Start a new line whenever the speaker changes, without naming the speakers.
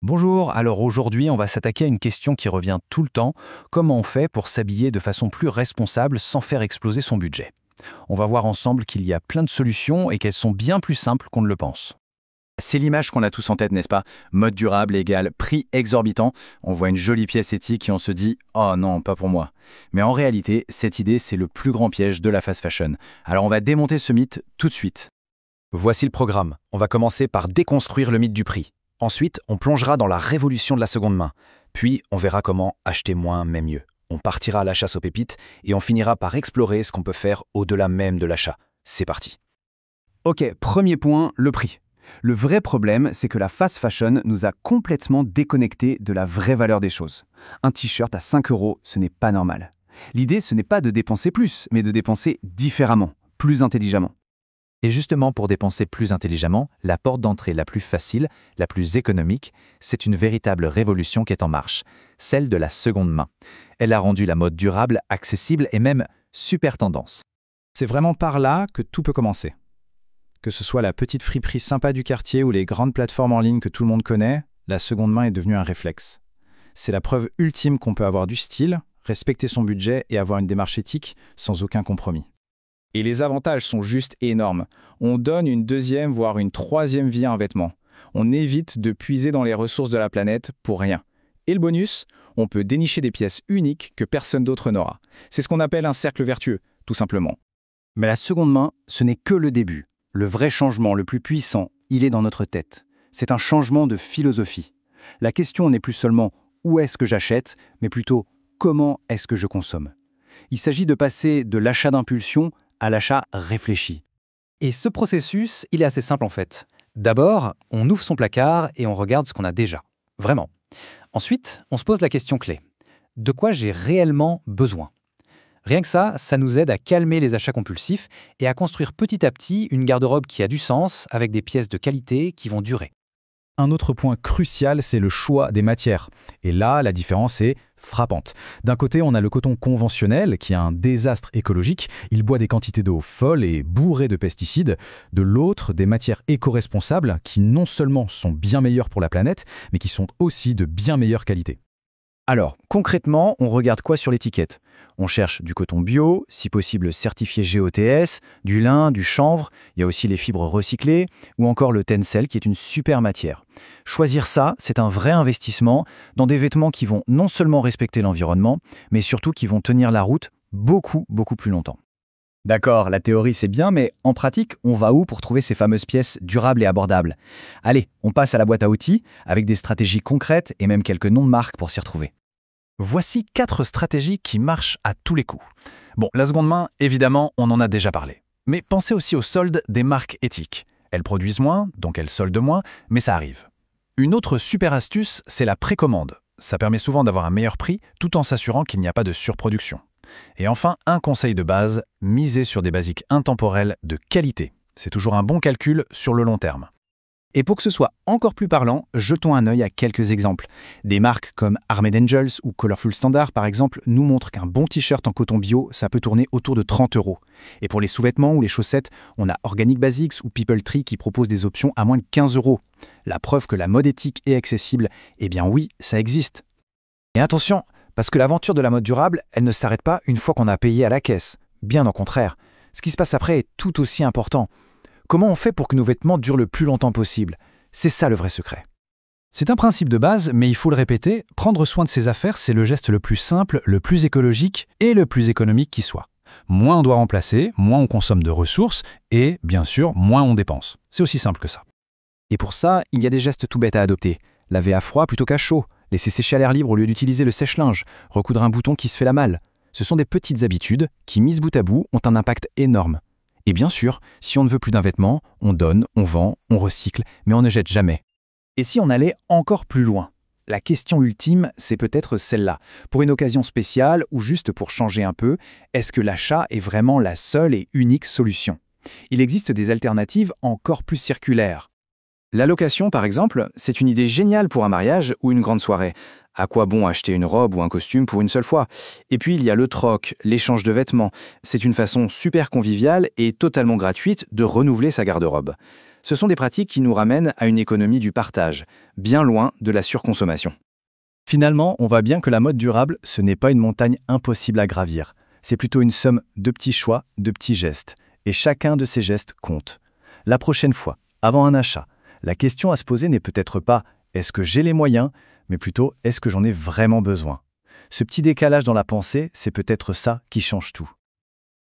Bonjour, alors aujourd'hui on va s'attaquer à une question qui revient tout le temps. Comment on fait pour s'habiller de façon plus responsable sans faire exploser son budget? On va voir ensemble qu'il y a plein de solutions et qu'elles sont bien plus simples qu'on ne le pense.
C'est l'image qu'on a tous en tête, n'est-ce pas? Mode durable égale prix exorbitant. On voit une jolie pièce éthique et on se dit «Oh non, pas pour moi». Mais en réalité, cette idée, c'est le plus grand piège de la fast fashion. Alors on va démonter ce mythe tout de suite.
Voici le programme. On va commencer par déconstruire le mythe du prix. Ensuite, on plongera dans la révolution de la seconde main. Puis, on verra comment acheter moins mais mieux. On partira à la chasse aux pépites et on finira par explorer ce qu'on peut faire au-delà même de l'achat. C'est parti.
Ok, premier point, le prix. Le vrai problème, c'est que la fast fashion nous a complètement déconnectés de la vraie valeur des choses. Un t-shirt à 5 €, ce n'est pas normal. L'idée, ce n'est pas de dépenser plus, mais de dépenser différemment, plus intelligemment.
Et justement, pour dépenser plus intelligemment, la porte d'entrée la plus facile, la plus économique, c'est une véritable révolution qui est en marche, celle de la seconde main. Elle a rendu la mode durable, accessible et même super tendance.
C'est vraiment par là que tout peut commencer. Que ce soit la petite friperie sympa du quartier ou les grandes plateformes en ligne que tout le monde connaît, la seconde main est devenue un réflexe. C'est la preuve ultime qu'on peut avoir du style, respecter son budget et avoir une démarche éthique sans aucun compromis. Et les avantages sont juste énormes. On donne une deuxième, voire une troisième vie à un vêtement. On évite de puiser dans les ressources de la planète pour rien. Et le bonus, on peut dénicher des pièces uniques que personne d'autre n'aura. C'est ce qu'on appelle un cercle vertueux, tout simplement.
Mais la seconde main, ce n'est que le début. Le vrai changement le plus puissant, il est dans notre tête. C'est un changement de philosophie. La question n'est plus seulement où est-ce que j'achète, mais plutôt comment est-ce que je consomme. Il s'agit de passer de l'achat d'impulsion à l'achat réfléchi.
Et ce processus, il est assez simple en fait. D'abord, on ouvre son placard et on regarde ce qu'on a déjà. Vraiment. Ensuite, on se pose la question clé. De quoi j'ai réellement besoin? Rien que ça nous aide à calmer les achats compulsifs et à construire petit à petit une garde-robe qui a du sens avec des pièces de qualité qui vont durer.
Un autre point crucial, c'est le choix des matières. Et là, la différence est frappante. D'un côté, on a le coton conventionnel, qui est un désastre écologique. Il boit des quantités d'eau folles et bourrées de pesticides. De l'autre, des matières éco-responsables, qui non seulement sont bien meilleures pour la planète, mais qui sont aussi de bien meilleure qualité.
Alors, concrètement, on regarde quoi sur l'étiquette? On cherche du coton bio, si possible certifié GOTS, du lin, du chanvre, il y a aussi les fibres recyclées, ou encore le tencel qui est une super matière. Choisir ça, c'est un vrai investissement dans des vêtements qui vont non seulement respecter l'environnement, mais surtout qui vont tenir la route beaucoup plus longtemps. D'accord, la théorie c'est bien, mais en pratique, on va où pour trouver ces fameuses pièces durables et abordables? Allez, on passe à la boîte à outils, avec des stratégies concrètes et même quelques noms de marques pour s'y retrouver.
Voici 4 stratégies qui marchent à tous les coups. Bon, la seconde main, évidemment, on en a déjà parlé. Mais pensez aussi aux soldes des marques éthiques. Elles produisent moins, donc elles soldent moins, mais ça arrive. Une autre super astuce, c'est la précommande. Ça permet souvent d'avoir un meilleur prix, tout en s'assurant qu'il n'y a pas de surproduction. Et enfin, un conseil de base, misez sur des basiques intemporelles de qualité. C'est toujours un bon calcul sur le long terme.
Et pour que ce soit encore plus parlant, jetons un œil à quelques exemples. Des marques comme Armed Angels ou Colorful Standard, par exemple, nous montrent qu'un bon t-shirt en coton bio, ça peut tourner autour de 30 €. Et pour les sous-vêtements ou les chaussettes, on a Organic Basics ou People Tree qui proposent des options à moins de 15 €. La preuve que la mode éthique est accessible, eh bien oui, ça existe.
Et attention, parce que l'aventure de la mode durable, elle ne s'arrête pas une fois qu'on a payé à la caisse. Bien au contraire. Ce qui se passe après est tout aussi important. Comment on fait pour que nos vêtements durent le plus longtemps possible? C'est ça le vrai secret.
C'est un principe de base, mais il faut le répéter, prendre soin de ses affaires, c'est le geste le plus simple, le plus écologique et le plus économique qui soit. Moins on doit remplacer, moins on consomme de ressources et, bien sûr, moins on dépense. C'est aussi simple que ça.
Et pour ça, il y a des gestes tout bêtes à adopter. Laver à froid plutôt qu'à chaud, laisser sécher à l'air libre au lieu d'utiliser le sèche-linge, recoudre un bouton qui se fait la malle. Ce sont des petites habitudes qui, mises bout à bout, ont un impact énorme. Et bien sûr, si on ne veut plus d'un vêtement, on donne, on vend, on recycle, mais on ne jette jamais. Et si on allait encore plus loin? La question ultime, c'est peut-être celle-là. Pour une occasion spéciale ou juste pour changer un peu, est-ce que l'achat est vraiment la seule et unique solution? Il existe des alternatives encore plus circulaires. La location, par exemple, c'est une idée géniale pour un mariage ou une grande soirée. À quoi bon acheter une robe ou un costume pour une seule fois? Et puis il y a le troc, l'échange de vêtements. C'est une façon super conviviale et totalement gratuite de renouveler sa garde-robe. Ce sont des pratiques qui nous ramènent à une économie du partage, bien loin de la surconsommation.
Finalement, on voit bien que la mode durable, ce n'est pas une montagne impossible à gravir. C'est plutôt une somme de petits choix, de petits gestes. Et chacun de ces gestes compte. La prochaine fois, avant un achat, la question à se poser n'est peut-être pas « est-ce que j'ai les moyens ?», mais plutôt « est-ce que j'en ai vraiment besoin ?» Ce petit décalage dans la pensée, c'est peut-être ça qui change tout.